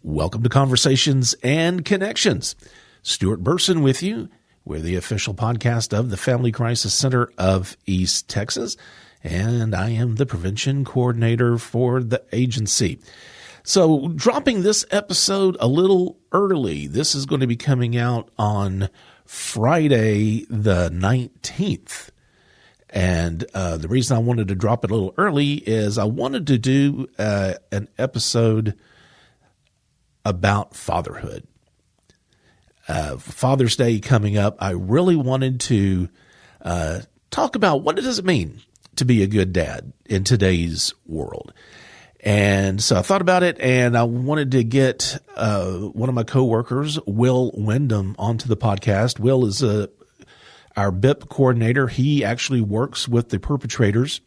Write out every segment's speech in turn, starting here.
Welcome to Conversations and Connections. Stuart Burson with you. We're the official podcast of the Family Crisis Center of East Texas, and I am the prevention coordinator for the agency. So dropping this episode a little early. This is going to be coming out on Friday the 19th. And the reason I wanted to drop it a little early is I wanted to do an episode about fatherhood. Father's Day coming up, I really wanted to talk about what does it mean to be a good dad in today's world. And so I thought about it, and I wanted to get one of my coworkers, Will Windham, onto the podcast. Will is our BIPP coordinator. He actually works with the perpetrators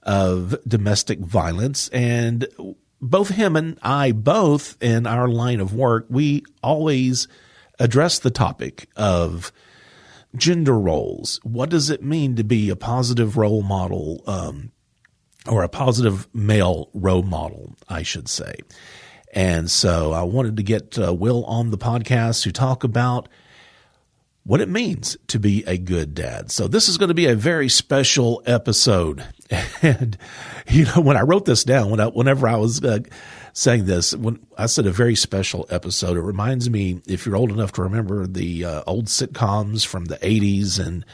of domestic violence, and both him and I, both in our line of work, we always address the topic of gender roles. What does it mean to be a positive role model, or a positive male role model, I should say. And so I wanted to get Will on the podcast to talk about what it means to be a good dad. So this is going to be a very special episode. And, when I wrote this down, whenever I was saying this, when I said a very special episode, it reminds me, if you're old enough to remember the old sitcoms from the 80s and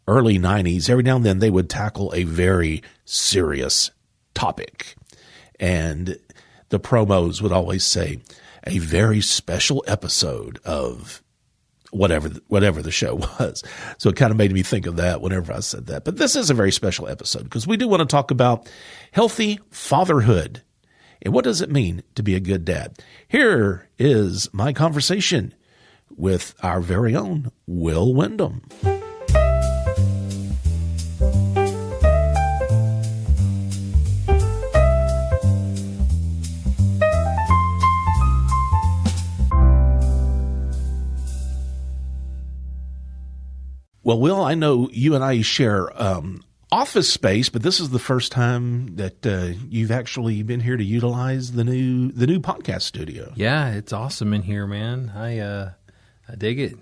early 90s, every now and then they would tackle a very serious topic. And the promos would always say, a very special episode of whatever the show was. So it kind of made me think of that whenever I said that. But this is a very special episode because we do want to talk about healthy fatherhood and what does it mean to be a good dad. Here is my conversation with our very own Will Windham. Well, Will, I know you and I share office space, but this is the first time that you've actually been here to utilize the new podcast studio. Yeah, it's awesome in here, man. I dig it.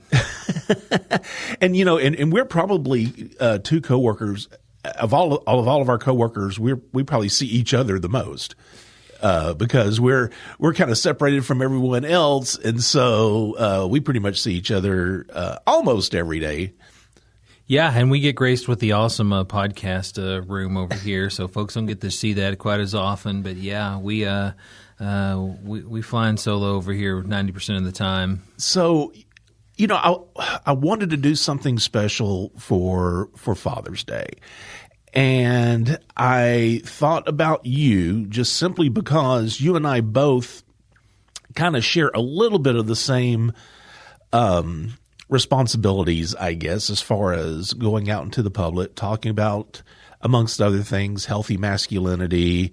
and we're probably two coworkers of all of our coworkers. We probably see each other the most because we're kind of separated from everyone else, and so we pretty much see each other almost every day. Yeah, and we get graced with the awesome podcast room over here, so folks don't get to see that quite as often. But yeah, we flying solo over here 90% of the time. So, I wanted to do something special for Father's Day, and I thought about you just simply because you and I both kind of share a little bit of the same responsibilities, I guess, as far as going out into the public, talking about, amongst other things, healthy masculinity,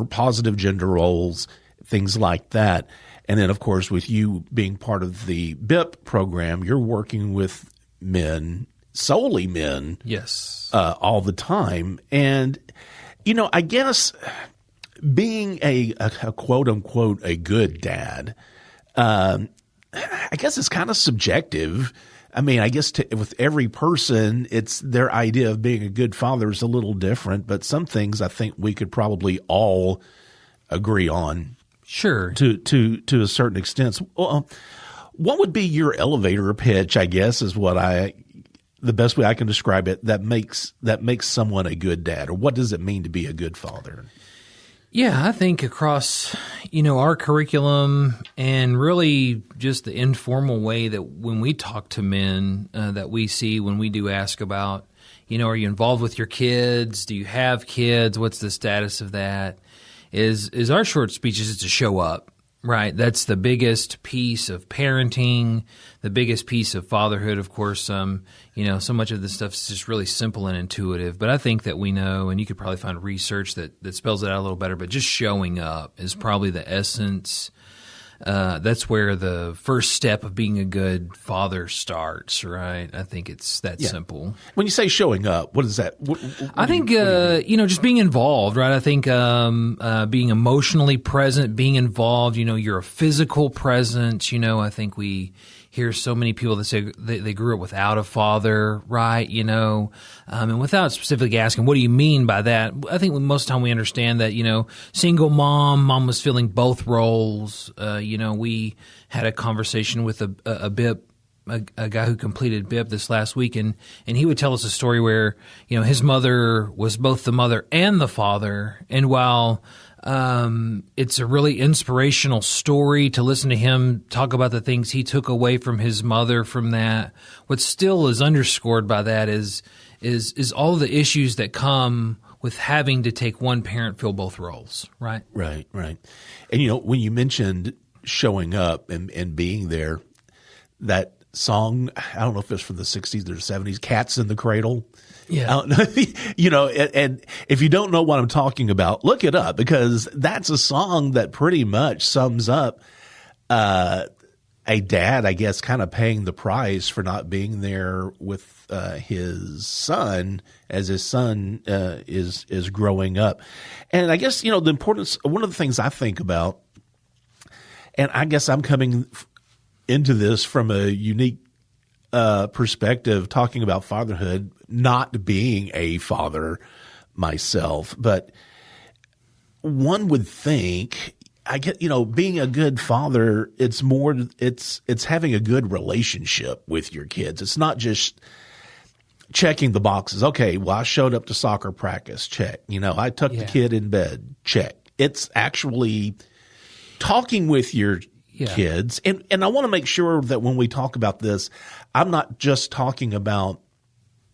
positive gender roles, things like that. And then, of course, with you being part of the BIPP program, you're working with men, solely men, yes, all the time. And, I guess being a quote unquote a good dad, I guess it's kind of subjective. I mean, I guess with every person, it's their idea of being a good father is a little different, but some things I think we could probably all agree on. Sure. To a certain extent. Well, what would be your elevator pitch, I guess, is the best way I can describe it, that makes someone a good dad, or what does it mean to be a good father? Yeah, I think across, our curriculum and really just the informal way that when we talk to men that we see when we do ask about, are you involved with your kids? Do you have kids? What's the status of that? Is our short speech is to show up, right? That's the biggest piece of parenting, the biggest piece of fatherhood. Of course, so much of this stuff is just really simple and intuitive. But I think that we know, and you could probably find research that spells it out a little better, but just showing up is probably the essence that's where the first step of being a good father starts, right? I think it's that simple. When you say showing up, what is that? I think, just being involved, right? I think being emotionally present, being involved, you're a physical presence. I think we hear so many people that say they grew up without a father, right? And without specifically asking, what do you mean by that? I think most of the time we understand that, single mom was filling both roles. We had a conversation with a BIPP, a guy who completed BIPP this last week, and he would tell us a story where, his mother was both the mother and the father. And while it's a really inspirational story to listen to him talk about the things he took away from his mother from that, what still is underscored by that is all the issues that come with having to take one parent fill both roles, right? Right. And, when you mentioned showing up and being there, that song, I don't know if it's from the 60s or 70s, Cats in the Cradle. Yeah. And if you don't know what I'm talking about, look it up, because that's a song that pretty much sums up a dad, I guess, kind of paying the price for not being there with his son as his son is growing up. And I guess, the importance, one of the things I think about, and I guess I'm coming into this from a unique perspective, talking about fatherhood, not being a father myself, but one would think, I get, being a good father, it's more, it's having a good relationship with your kids. It's not just checking the boxes. Okay, well, I showed up to soccer practice. Check. I tucked the kid in bed. Check. It's actually talking with your kids. And I want to make sure that when we talk about this, I'm not just talking about,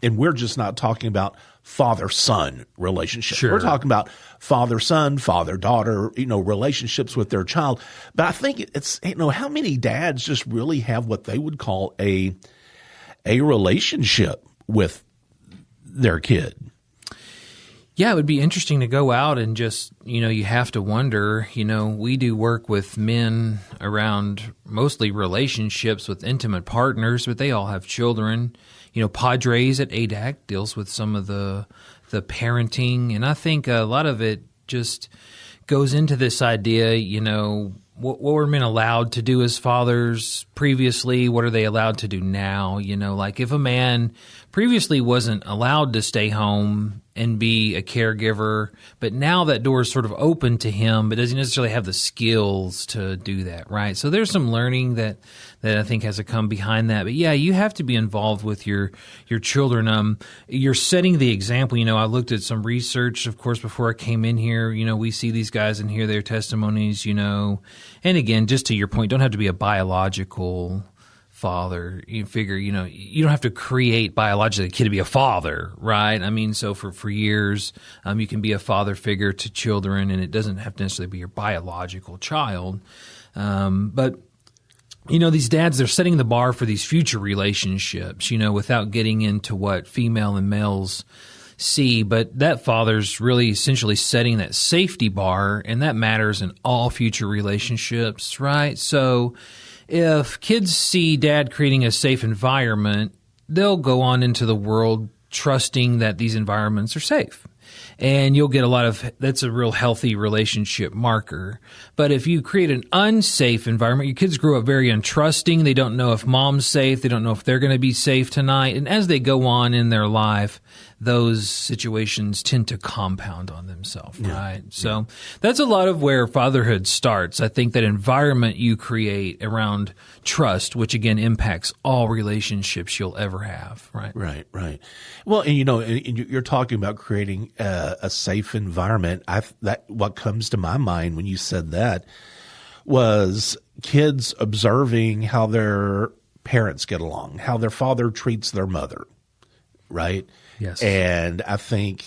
and we're just not talking about father-son relationship. Sure. We're talking about father-son, father-daughter, relationships with their child. But I think it's, how many dads just really have what they would call a relationship with their kid? Yeah, it would be interesting to go out and just, you have to wonder, we do work with men around mostly relationships with intimate partners, but they all have children. Padres at ADAC deals with some of the parenting, and I think a lot of it just goes into this idea, what were men allowed to do as fathers previously? What are they allowed to do now? Like if a man previously wasn't allowed to stay home and be a caregiver, but now that door is sort of open to him, but doesn't necessarily have the skills to do that, right? So there's some learning that I think has to come behind that. But yeah, you have to be involved with your children. You're setting the example. I looked at some research, of course, before I came in here. We see these guys and hear their testimonies, and again, just to your point, don't have to be a biological father. You figure, you don't have to create biologically a kid to be a father, right? I mean, so for years, you can be a father figure to children, and it doesn't have to necessarily be your biological child. But these dads, they're setting the bar for these future relationships, without getting into what female and males see. But that father's really essentially setting that safety bar, and that matters in all future relationships, right? So if kids see dad creating a safe environment, they'll go on into the world trusting that these environments are safe. And you'll get that's a real healthy relationship marker. But if you create an unsafe environment, your kids grow up very untrusting. They don't know if mom's safe. They don't know if they're going to be safe tonight. And as they go on in their life, those situations tend to compound on themselves, right? So that's a lot of where fatherhood starts. I think that environment you create around trust, which again impacts all relationships you'll ever have, right? Right. Well, and you're talking about creating a safe environment. What comes to my mind when you said that was kids observing how their parents get along, how their father treats their mother, right? Yes. And I think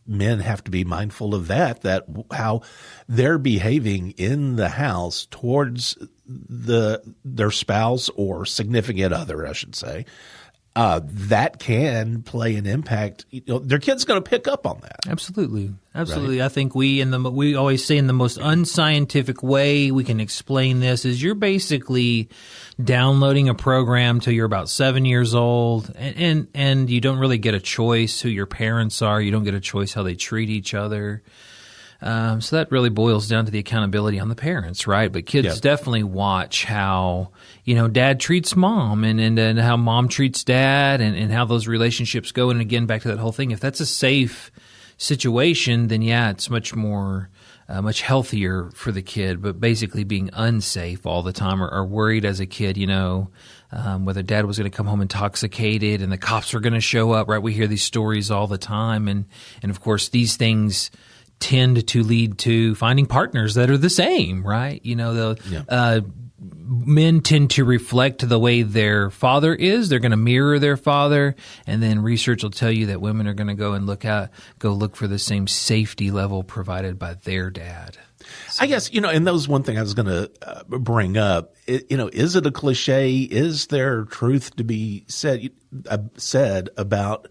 men have to be mindful of that how they're behaving in the house towards their spouse or significant other, I should say, that can play an impact. Their kid's going to pick up on that. Absolutely. Right? I think we always say in the most unscientific way we can explain this is you're basically downloading a program till you're about 7 years old, and you don't really get a choice who your parents are. You don't get a choice how they treat each other. So that really boils down to the accountability on the parents, right? But kids definitely watch how, dad treats mom and how mom treats dad and how those relationships go. And again, back to that whole thing, if that's a safe situation, then it's much more, much healthier for the kid. But basically being unsafe all the time or worried as a kid, whether dad was going to come home intoxicated and the cops were going to show up, right? We hear these stories all the time. And of course, these things tend to lead to finding partners that are the same, right? Men tend to reflect the way their father is. They're going to mirror their father, and then research will tell you that women are going to go and look for the same safety level provided by their dad. I guess, and that was one thing I was going to bring up. Is it a cliche? Is there truth to be said about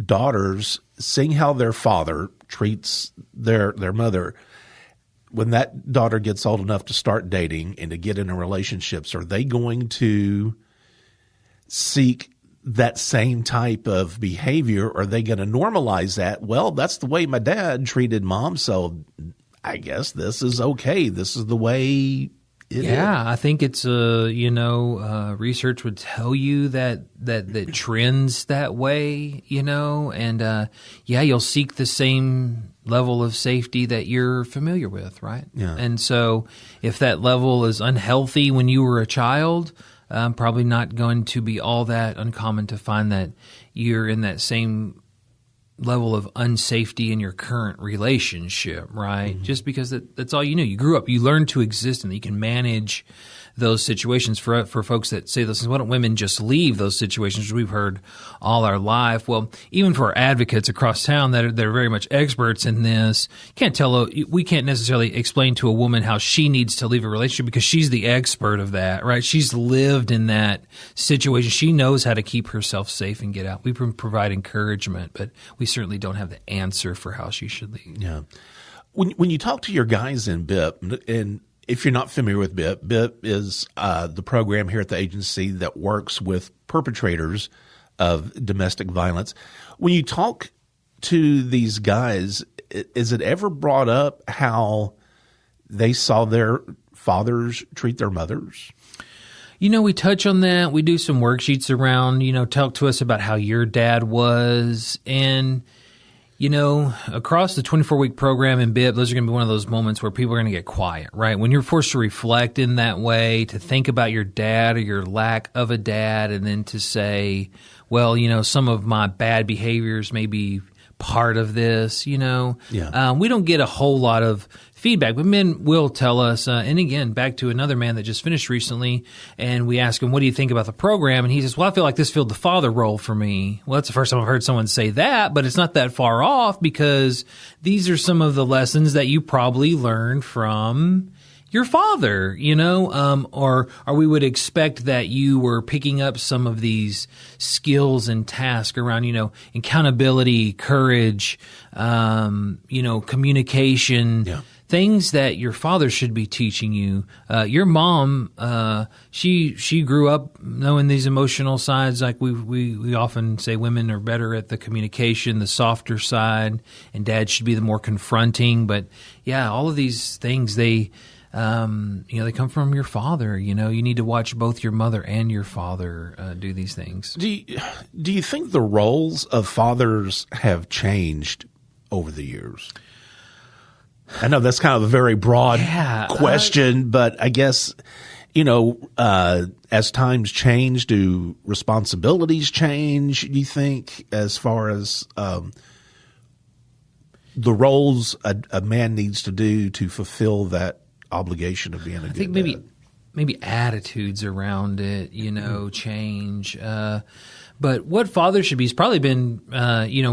daughters seeing how their father treats their mother? When that daughter gets old enough to start dating and to get into relationships, are they going to seek that same type of behavior? Are they going to normalize that? Well, that's the way my dad treated mom, so I guess this is okay. This is the way it is. I think it's research would tell you that trends that way, and you'll seek the same level of safety that you're familiar with, right? Yeah. And so if that level is unhealthy when you were a child, probably not going to be all that uncommon to find that you're in that same level of unsafety in your current relationship, right? Mm-hmm. Just because that's all you knew. You grew up, you learned to exist, and you can manage those situations. For folks that say this, why don't women just leave those situations? We've heard all our life. Well, even for our advocates across town that are very much experts in this, we can't necessarily explain to a woman how she needs to leave a relationship because she's the expert of that, right? She's lived in that situation. She knows how to keep herself safe and get out. We provide encouragement, but we certainly don't have the answer for how she should leave. Yeah. When you talk to your guys in BIPP, and if you're not familiar with BIPP, BIPP is the program here at the agency that works with perpetrators of domestic violence. When you talk to these guys, is it ever brought up how they saw their fathers treat their mothers? We touch on that. We do some worksheets around, talk to us about how your dad was. And across the 24-week program in BIPP, those are going to be one of those moments where people are going to get quiet, right? When you're forced to reflect in that way, to think about your dad or your lack of a dad, and then to say, well, some of my bad behaviors may be part of this, we don't get a whole lot of feedback, but men will tell us, and again, back to another man that just finished recently, and we ask him, what do you think about the program? And he says, well, I feel like this filled the father role for me. Well, that's the first time I've heard someone say that, but it's not that far off because these are some of the lessons that you probably learned from your father, or we would expect that you were picking up some of these skills and tasks around, accountability, courage, communication, things that your father should be teaching you. Your mom, she grew up knowing these emotional sides. Like we often say women are better at the communication, the softer side, and dad should be the more confronting. But all of these things, they come from your father. You need to watch both your mother and your father do these things. Do you think the roles of fathers have changed over the years? I know that's kind of a very broad question, but I guess, as times change, do responsibilities change, do you think, as far as the roles a man needs to do to fulfill that obligation of being a good dad? I think maybe attitudes around it, change. But what father should be has probably been,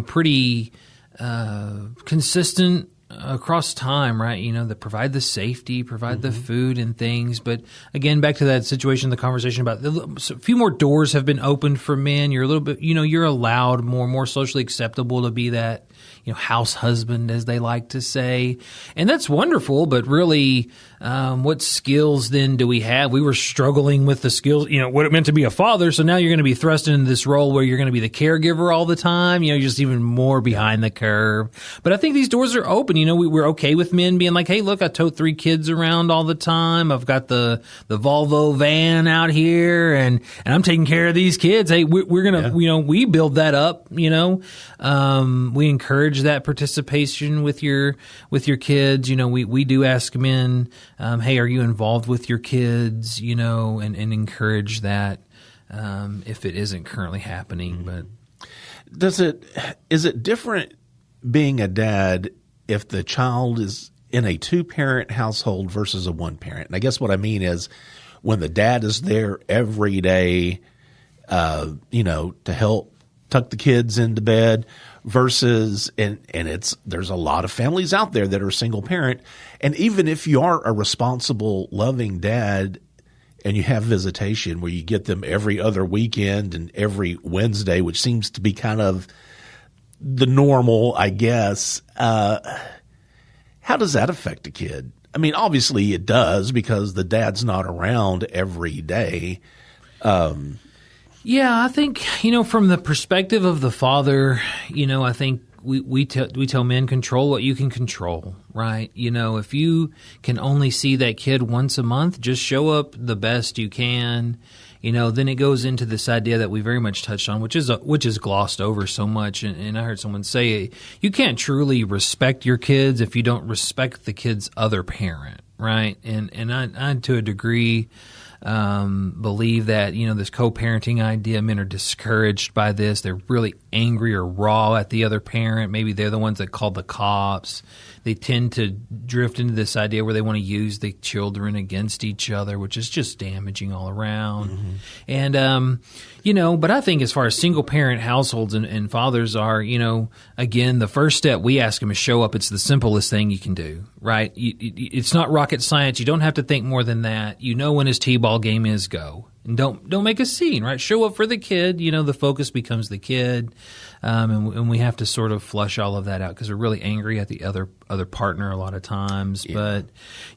pretty consistent across time, right? That provide the safety, provide the food and things. But again, back to that situation, the conversation about a few more doors have been opened for men. You're a little bit, you're allowed more socially acceptable to be that, house husband, as they like to say. And that's wonderful, but really, what skills then do we have? We were struggling with the skills, what it meant to be a father. So now you're going to be thrust into this role where you're going to be the caregiver all the time. You're just even more behind the curve. But I think these doors are open. We're okay with men being like, hey, look, I tote 3 kids around all the time. I've got the Volvo van out here and I'm taking care of these kids. Hey, we're going to, we build that up, we encourage that participation with your kids. We do ask men, hey, are you involved with your kids? And encourage that, if it isn't currently happening. But is it different being a dad if the child is in a 2-parent household versus a 1-parent? And I guess what I mean is when the dad is there every day, to help tuck the kids into bed versus, and there's a lot of families out there that are single parent. And even if you are a responsible, loving dad and you have visitation where you get them every other weekend and every Wednesday, which seems to be kind of the normal, I guess, how does that affect a kid? I mean, obviously it does because the dad's not around every day. Yeah, I think, from the perspective of the father, I think we tell men control what you can control, right? If you can only see that kid once a month, just show up the best you can. Then it goes into this idea that we very much touched on, which is glossed over so much. And I heard someone say, you can't truly respect your kids if you don't respect the kid's other parent, right? And I to a degree, believe that, this co-parenting idea, men are discouraged by this. They're really angry or raw at the other parent. Maybe they're the ones that called the cops. They tend to drift into this idea where they want to use the children against each other, which is just damaging all around. And, but I think as far as single parent households and fathers are, again, the first step we ask them is show up. It's the simplest thing you can do, right? It's not rocket science. You don't have to think more than that. When his T-ball game is, go. And don't make a scene, right? Show up for the kid. The focus becomes the kid. And we have to sort of flush all of that out because we're really angry at the other partner a lot of times. Yeah. But,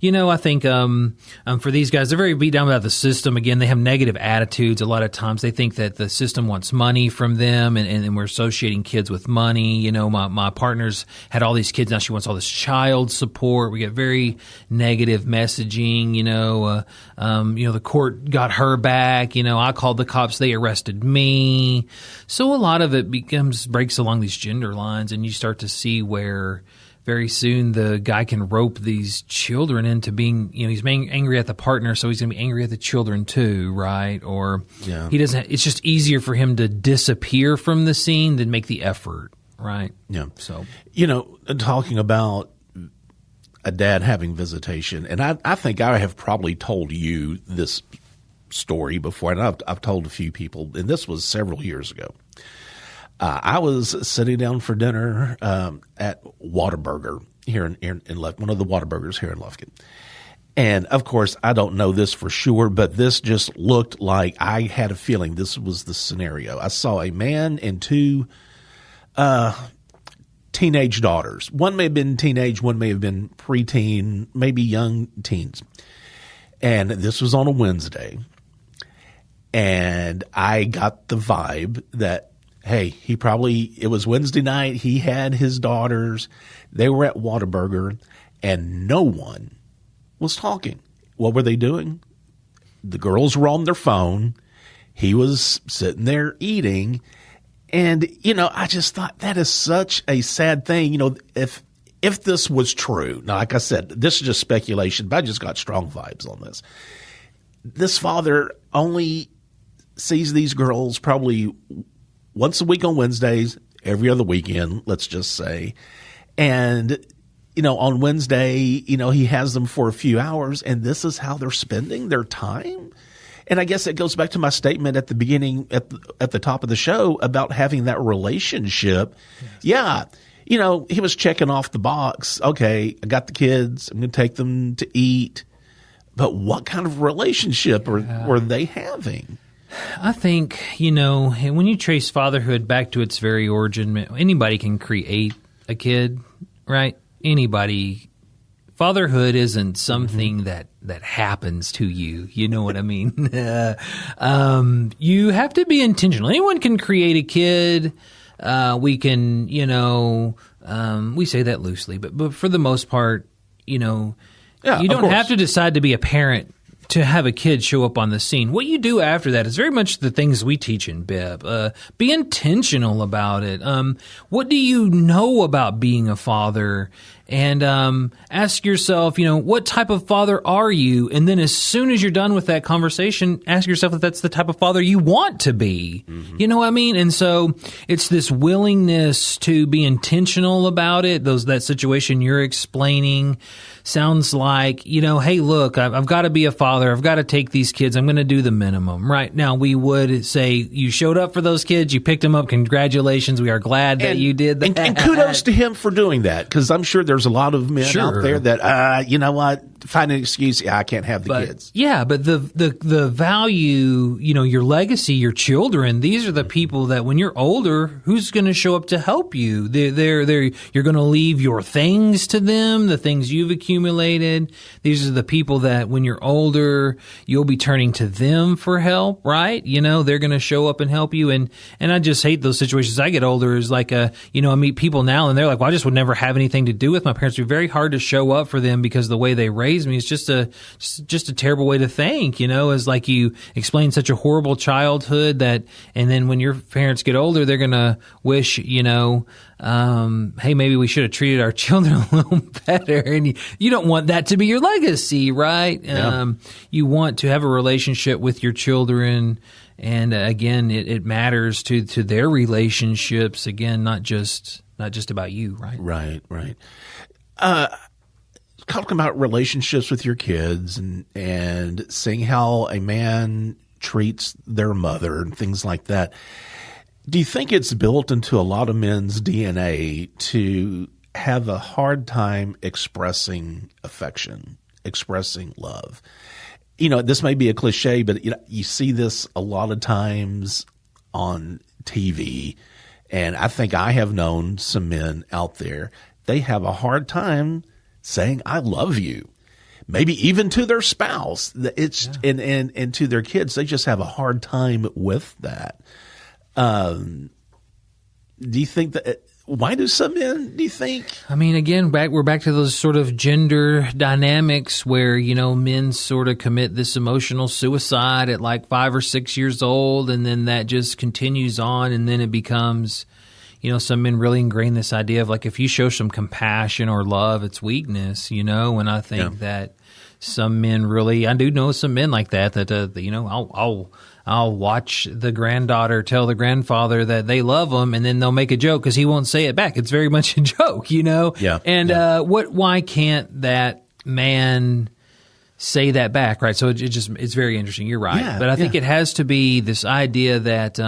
I think for these guys, they're very beat down about the system. Again, they have negative attitudes a lot of times. They think that the system wants money from them, and we're associating kids with money. My partner's had all these kids. Now she wants all this child support. We get very negative messaging. The court got her back. I called the cops. They arrested me. So a lot of it breaks along these gender lines, and you start to see where very soon the guy can rope these children into being, he's being angry at the partner, so he's going to be angry at the children too, right? Or he doesn't. It's just easier for him to disappear from the scene than make the effort, right? Yeah. So talking about a dad having visitation, and I think I have probably told you this story before, and I've told a few people, and this was several years ago. I was sitting down for dinner at Whataburger here in Lufkin, one of the Whataburgers here in Lufkin. And, of course, I don't know this for sure, but this just looked like I had a feeling this was the scenario. I saw a man and 2 teenage daughters. One may have been teenage, one may have been preteen, maybe young teens. And this was on a Wednesday. And I got the vibe that, hey, it was Wednesday night. He had his daughters. They were at Whataburger, and no one was talking. What were they doing? The girls were on their phone. He was sitting there eating. And, I just thought that is such a sad thing. If this was true, now, like I said, this is just speculation, but I just got strong vibes on this. This father only sees these girls probably once a week on Wednesdays, every other weekend, let's just say. And, on Wednesday, he has them for a few hours, and this is how they're spending their time. And I guess it goes back to my statement at the beginning, at the top of the show about having that relationship. Yes. Yeah. he was checking off the box. Okay, I got the kids. I'm going to take them to eat. But what kind of relationship were they having? I think, when you trace fatherhood back to its very origin, anybody can create a kid, right? Anybody. Fatherhood isn't something that happens to you. You know what I mean? You have to be intentional. Anyone can create a kid. We can, we say that loosely, but for the most part, you don't have to decide to be a parent to have a kid show up on the scene. What you do after that is very much the things we teach in BIPP. Be intentional about it. What do you know about being a father? And ask yourself, what type of father are you? And then as soon as you're done with that conversation, ask yourself if that's the type of father you want to be. Mm-hmm. You know what I mean? And so it's this willingness to be intentional about it. That situation you're explaining sounds like, hey, look, I've got to be a father. I've got to take these kids. I'm going to do the minimum. Right now, we would say you showed up for those kids. You picked them up. Congratulations. We are glad that you did that. And kudos to him for doing that, because I'm sure there's a lot of men out there that, you know what, find an excuse. I can't have the kids. Yeah, but the value, your legacy, your children, these are the people that when you're older, who's going to show up to help you? You're going to leave your things to them, the things you've accumulated. These are the people that when you're older, you'll be turning to them for help, right? They're going to show up and help you. And I just hate those situations. As I get older, is like I meet people now and they're like, well, I just would never have anything to do with my parents. It'd be very hard to show up for them because the way they raised me is just a terrible way to think, is like you explain such a horrible childhood and then when your parents get older, they're going to wish, hey, maybe we should have treated our children a little better. And you don't want that to be your legacy, right? Yeah. You want to have a relationship with your children. And again, it matters to their relationships. Again, not just about you, right? Right. Talking about relationships with your kids and seeing how a man treats their mother and things like that. Do you think it's built into a lot of men's DNA to have a hard time expressing affection, expressing love? This may be a cliche, but you see this a lot of times on TV, and I think I have known some men out there, they have a hard time saying I love you, maybe even to their spouse. And to their kids, they just have a hard time with that. Do you think that? Why do some men? Do you think? I mean, again, we're back to those sort of gender dynamics where men sort of commit this emotional suicide at like 5 or 6 years old, and then that just continues on, and then it becomes. Some men really ingrain this idea of like if you show some compassion or love, it's weakness, and I think that some men really, I do know some men like that I'll watch the granddaughter tell the grandfather that they love him, and then they'll make a joke because he won't say it back. It's very much a joke, Yeah. And why can't that man say that back, right? So it's very interesting. You're right. Yeah, but I think it has to be this idea that,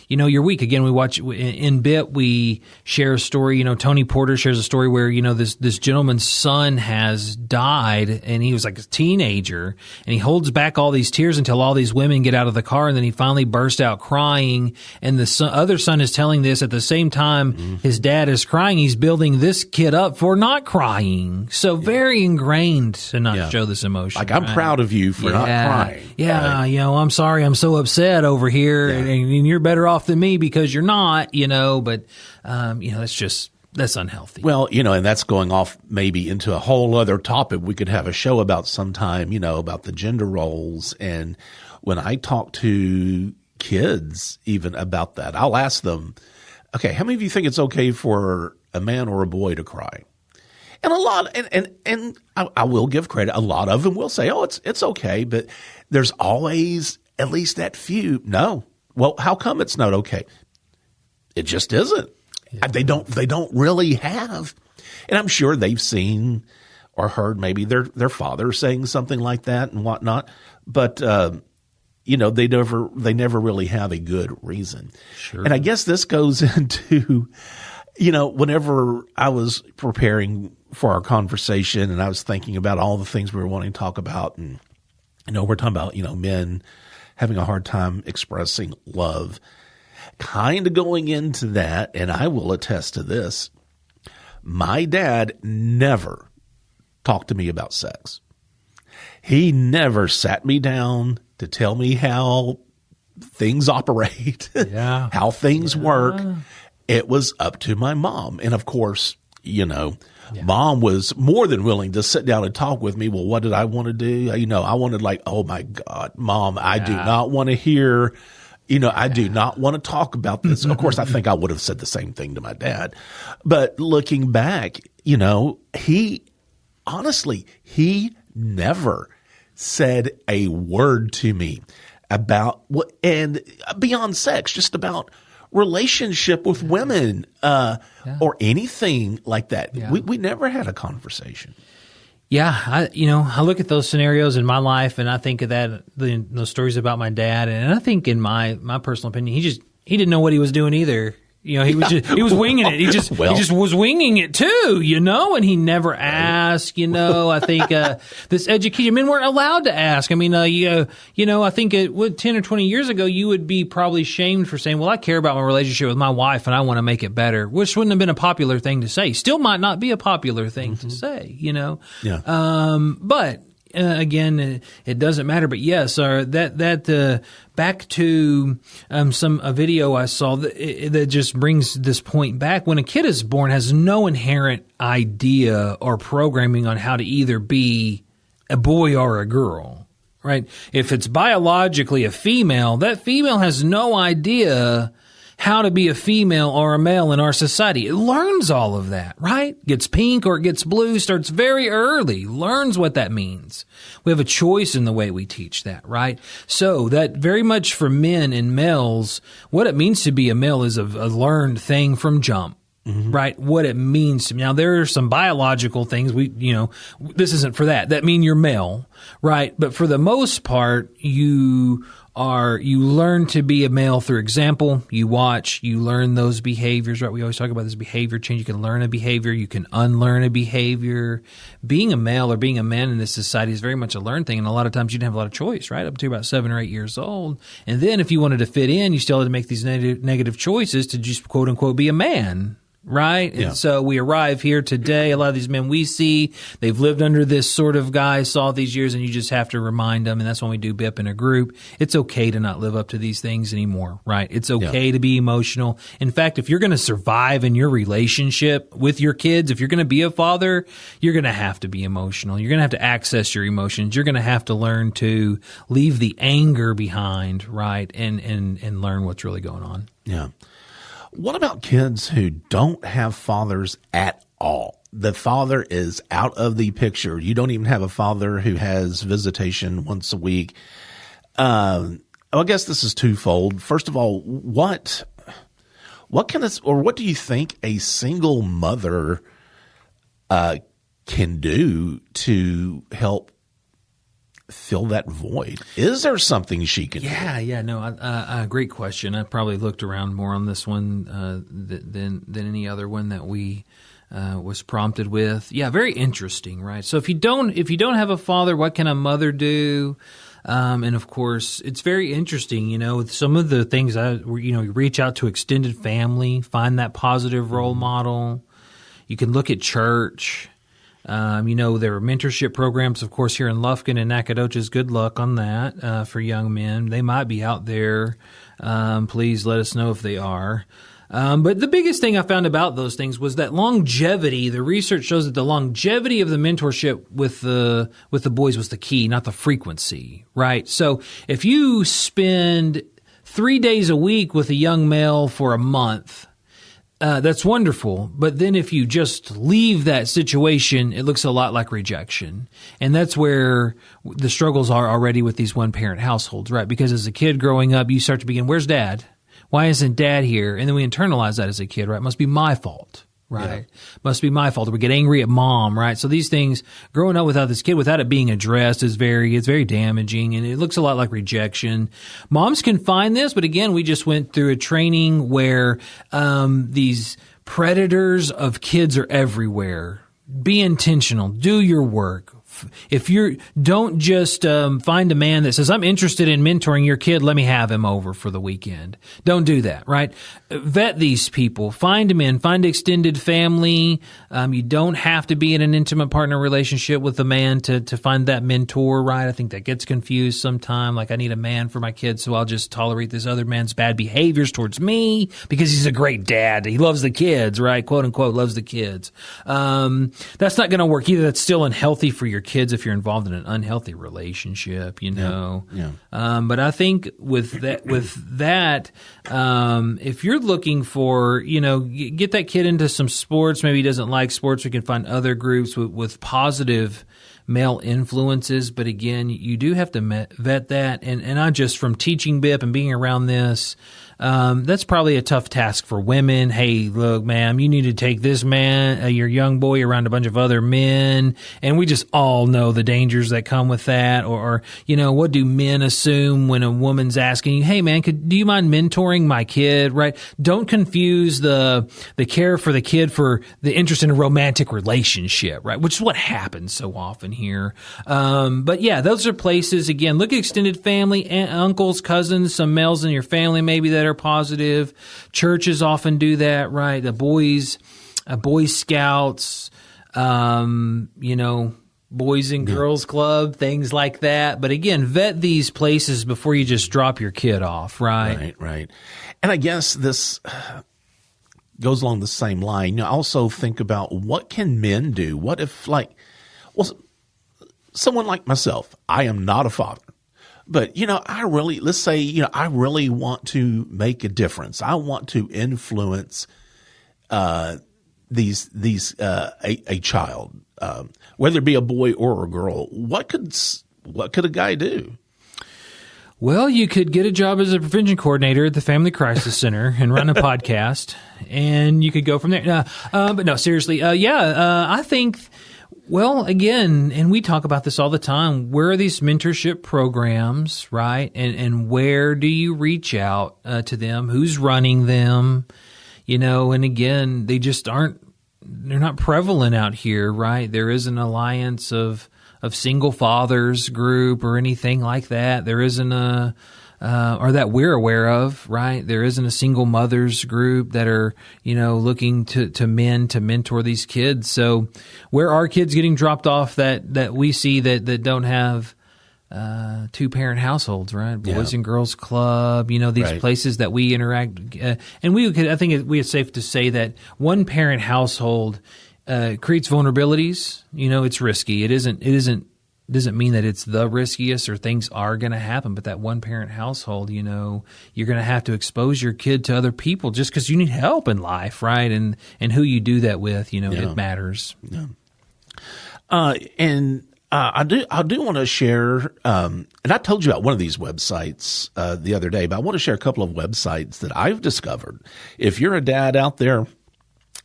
you're weak. Again, we watch in BIPP, we share a story. Tony Porter shares a story where, this gentleman's son has died and he was like a teenager, and he holds back all these tears until all these women get out of the car, and then he finally burst out crying. And the other son is telling this at the same time his dad is crying. He's building this kid up for not crying. So very ingrained to not show this emotion. Like, I'm proud of you for not crying. Yeah. Right? I'm sorry. I'm so upset over here and you're better off than me because you're not, but, that's unhealthy. Well, and that's going off maybe into a whole other topic we could have a show about sometime, about the gender roles. And when I talk to kids even about that, I'll ask them, okay, how many of you think it's okay for a man or a boy to cry? And a lot, and I will give credit, a lot of them will say, oh, it's okay, but there's always at least that few, no. Well, how come it's not okay? It just isn't. Yeah. They don't really have. And I'm sure they've seen or heard maybe their father saying something like that and whatnot. But, they never really have a good reason. Sure. And I guess this goes into whenever I was preparing for our conversation and I was thinking about all the things we were wanting to talk about, and, we're talking about, men having a hard time expressing love, kind of going into that, and I will attest to this. My dad never talked to me about sex. He never sat me down to tell me how things operate, how things work. It was up to my mom. And of course, Mom was more than willing to sit down and talk with me. Well, what did I want to do? I wanted oh my God, Mom, I do not want to hear, I do not want to talk about this. Of course, I think I would have said the same thing to my dad. But looking back, he never said a word to me about what, and beyond sex, just about relationship with women, or anything like that. Yeah. We never had a conversation. Yeah. I look at those scenarios in my life and I think of that, those stories about my dad. And I think in my personal opinion, he didn't know what he was doing either. He was winging it. He just was winging it too, and he never asked, I think, this education, men weren't allowed to ask. I mean, I think 10 or 20 years ago, you would be probably shamed for saying, well, I care about my relationship with my wife and I want to make it better, which wouldn't have been a popular thing to say. Still might not be a popular thing to say, Yeah. But, again, it doesn't matter. But yes, back to a video I saw that just brings this point back. When a kid is born, has no inherent idea or programming on how to either be a boy or a girl, right? If it's biologically a female, that female has no idea how to be a female or a male in our society. It learns all of that, right? Gets pink or it gets blue, starts very early, learns what that means. We have a choice in the way we teach that, right? So that very much for men and males, what it means to be a male is a learned thing from jump. Mm-hmm. Right? What it means to me. Now, there are some biological things this isn't for that. That mean you're male, right? But for the most part, you learn to be a male through example. You watch, you learn those behaviors, right? We always talk about this behavior change. You can learn a behavior. You can unlearn a behavior. Being a male or being a man in this society is very much a learned thing. And a lot of times you didn't have a lot of choice, right? Up to about 7 or 8 years old. And then if you wanted to fit in, you still had to make these negative choices to just quote unquote be a man. Right? Yeah. And so we arrive here today. A lot of these men we see, they've lived under this sort of guise all these years, and you just have to remind them. And that's when we do BIPP in a group. It's okay to not live up to these things anymore, right? It's okay to be emotional. In fact, if you're going to survive in your relationship with your kids, if you're going to be a father, you're going to have to be emotional. You're going to have to access your emotions. You're going to have to learn to leave the anger behind, right? And learn what's really going on. Yeah. What about kids who don't have fathers at all? The father is out of the picture. You don't even have a father who has visitation once a week. I guess this is twofold. First of all, what do you think a single mother can do to help fill that void? Is there something she can do? No, great question. I probably looked around more on this one than any other one that we was prompted with. Yeah, very interesting, right? So if you don't have a father, what can a mother do? And of course, it's very interesting, some of the things you reach out to extended family, find that positive role model. You can look at church. There are mentorship programs, of course, here in Lufkin and Nacogdoches. Good luck on that for young men. They might be out there. Please let us know if they are. But the biggest thing I found about those things was that longevity. The research shows that the longevity of the mentorship with the boys was the key, not the frequency, right? So if you spend 3 days a week with a young male for a month, that's wonderful. But then if you just leave that situation, it looks a lot like rejection. And that's where the struggles are already with these one-parent households, right? Because as a kid growing up, you start to begin, where's dad? Why isn't dad here? And then we internalize that as a kid, right? It must be my fault, right? Yeah. Must be my fault. Or we get angry at mom, right? So these things, growing up without this kid, without it being addressed, it's very damaging, and it looks a lot like rejection. Moms can find this, but again, we just went through a training where these predators of kids are everywhere. Be intentional. Do your work. If don't just find a man that says, I'm interested in mentoring your kid, let me have him over for the weekend. Don't do that, right? Vet these people. Find them find extended family. You don't have to be in an intimate partner relationship with a man to find that mentor, right? I think that gets confused sometime. Like, I need a man for my kids, so I'll just tolerate this other man's bad behaviors towards me because he's a great dad. He loves the kids, right? Quote unquote, loves the kids. That's not going to work either. That's still unhealthy for your kids if you're involved in an unhealthy relationship, Yeah. But I think with that, if you're looking for, get that kid into some sports, maybe he doesn't like sports, we can find other groups with positive male influences. But again, you do have to vet that. And I just, from teaching BIP and being around this, that's probably a tough task for women. Hey, look, ma'am, you need to take this man, your young boy, around a bunch of other men. And we just all know the dangers that come with that. Or what do men assume when a woman's asking you, hey, man, do you mind mentoring my kid? Right? Don't confuse the care for the kid for the interest in a romantic relationship, right? Which is what happens so often here. But yeah, those are places, again, look at extended family, uncles, cousins, some males in your family maybe that are positive. Churches often do that, right? The Boy Scouts, Boys and Girls Club, things like that. But again, vet these places before you just drop your kid off, right? Right. And I guess this goes along the same line. Also think about, what can men do? What if, someone like myself, I am not a father. But, I really want to make a difference. I want to influence a child, whether it be a boy or a girl. What could a guy do? Well, you could get a job as a prevention coordinator at the Family Crisis Center and run a podcast, and you could go from there. But no, seriously, I think. Well, again, and we talk about this all the time, where are these mentorship programs, right? And where do you reach out to them? Who's running them? And again, they just they're not prevalent out here, right? There is an alliance of single fathers group or anything like that. There isn't or that we're aware of, right? There isn't a single mothers group that are, looking to men to mentor these kids. So where are kids getting dropped off that we see that don't have two-parent households, right? Boys and Girls Club, these places that we interact. And I think it's safe to say that one-parent household creates vulnerabilities. It's risky. It doesn't mean that it's the riskiest or things are going to happen, but that one-parent household, you're going to have to expose your kid to other people just because you need help in life, right? And who you do that with, it matters. Yeah. I do want to share, and I told you about one of these websites the other day, but I want to share a couple of websites that I've discovered. If you're a dad out there,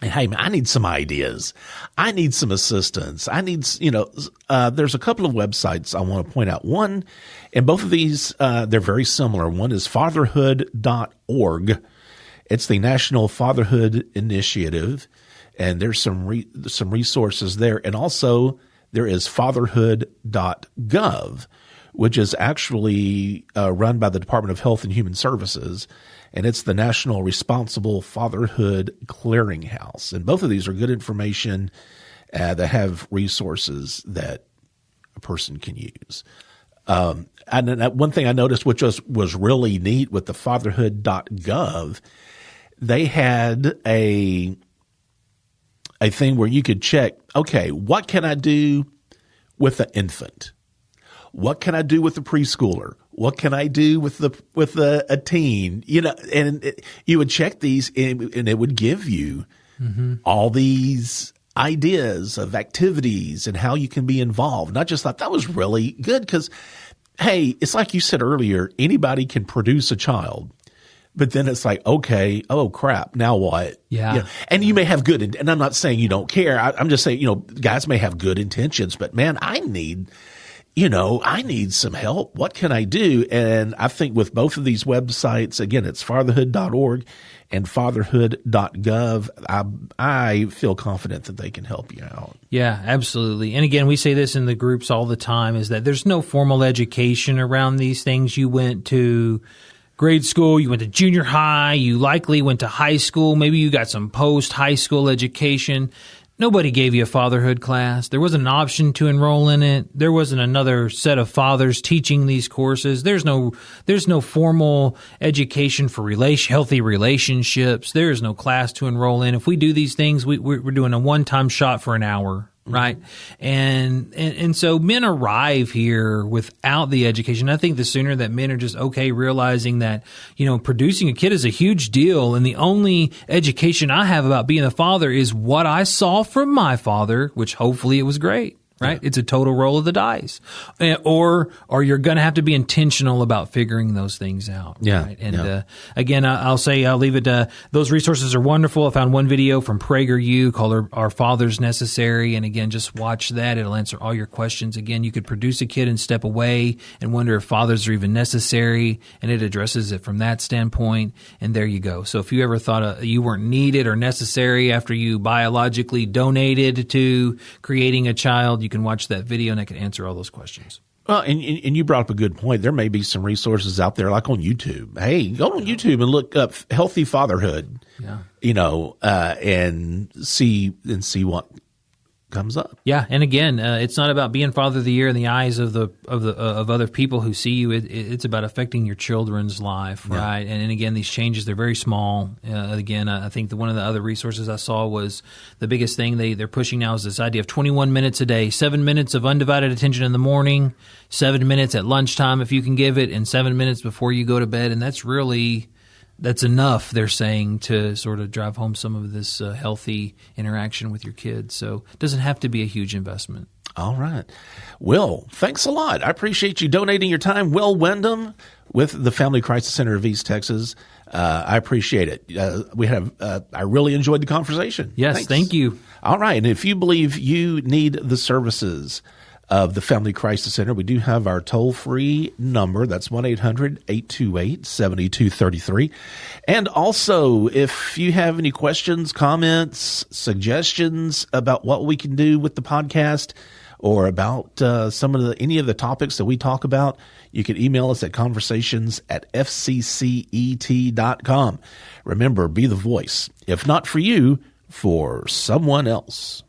hey, man, I need some ideas. I need some assistance. There's a couple of websites I want to point out. One, and both of these, they're very similar. One is fatherhood.org. It's the National Fatherhood Initiative, and there's some resources there. And also there is fatherhood.gov, which is actually run by the Department of Health and Human Services, and it's the National Responsible Fatherhood Clearinghouse. And both of these are good information that have resources that a person can use. And one thing I noticed, which was really neat with the fatherhood.gov, they had a thing where you could check, okay, what can I do with the infant? What can I do with the preschooler? What can I do with a teen? And you would check these, and it would give you all these ideas of activities and how you can be involved. And I just thought that was really good because, hey, it's like you said earlier, anybody can produce a child. But then it's like, okay, oh crap, now what? Yeah. And you may have good, and I'm not saying you don't care. I'm just saying, guys may have good intentions, but man, I need I need some help. What can I do? And I think with both of these websites, again, it's fatherhood.org and fatherhood.gov. I feel confident that they can help you out. Yeah, absolutely. And again, we say this in the groups all the time, is that there's no formal education around these things. You went to grade school, you went to junior high, you likely went to high school, maybe you got some post-high school education. Nobody gave you a fatherhood class. There wasn't an option to enroll in it. There wasn't another set of fathers teaching these courses. There's no formal education for healthy relationships. There is no class to enroll in. If we do these things, we're doing a one-time shot for an hour. Right. And so men arrive here without the education. I think the sooner that men are just realizing that, producing a kid is a huge deal. And the only education I have about being a father is what I saw from my father, which hopefully it was great. Right? Yeah. It's a total roll of the dice. Or you're going to have to be intentional about figuring those things out. Yeah. Right? And again, I'll leave it. Those resources are wonderful. I found one video from PragerU called Our Fathers Necessary. And again, just watch that. It'll answer all your questions. Again, you could produce a kid and step away and wonder if fathers are even necessary. And it addresses it from that standpoint. And there you go. So if you ever thought you weren't needed or necessary after you biologically donated to creating a child, you can watch that video and I can answer all those questions. Well, and you brought up a good point. There may be some resources out there like on YouTube. Hey, go on YouTube and look up healthy fatherhood, and see what comes up. Yeah. And again, it's not about being father of the year in the eyes of other people who see you. It's about affecting your children's life. Yeah. Right. And again, these changes, they're very small. Again, I think one of the other resources I saw was the biggest thing they're pushing now is this idea of 21 minutes a day, 7 minutes of undivided attention in the morning, 7 minutes at lunchtime if you can give it, and 7 minutes before you go to bed. And that's enough, they're saying, to sort of drive home some of this healthy interaction with your kids. So it doesn't have to be a huge investment. All right. Will, thanks a lot. I appreciate you donating your time. Will Windham with the Family Crisis Center of East Texas. I appreciate it. I really enjoyed the conversation. Yes, thanks. Thank you. All right. And if you believe you need the services of the Family Crisis Center, we do have our toll-free number. That's 1-800-828-7233. And also, if you have any questions, comments, suggestions about what we can do with the podcast or about any of the topics that we talk about, you can email us at conversations@fccet.com. Remember, be the voice, if not for you, for someone else.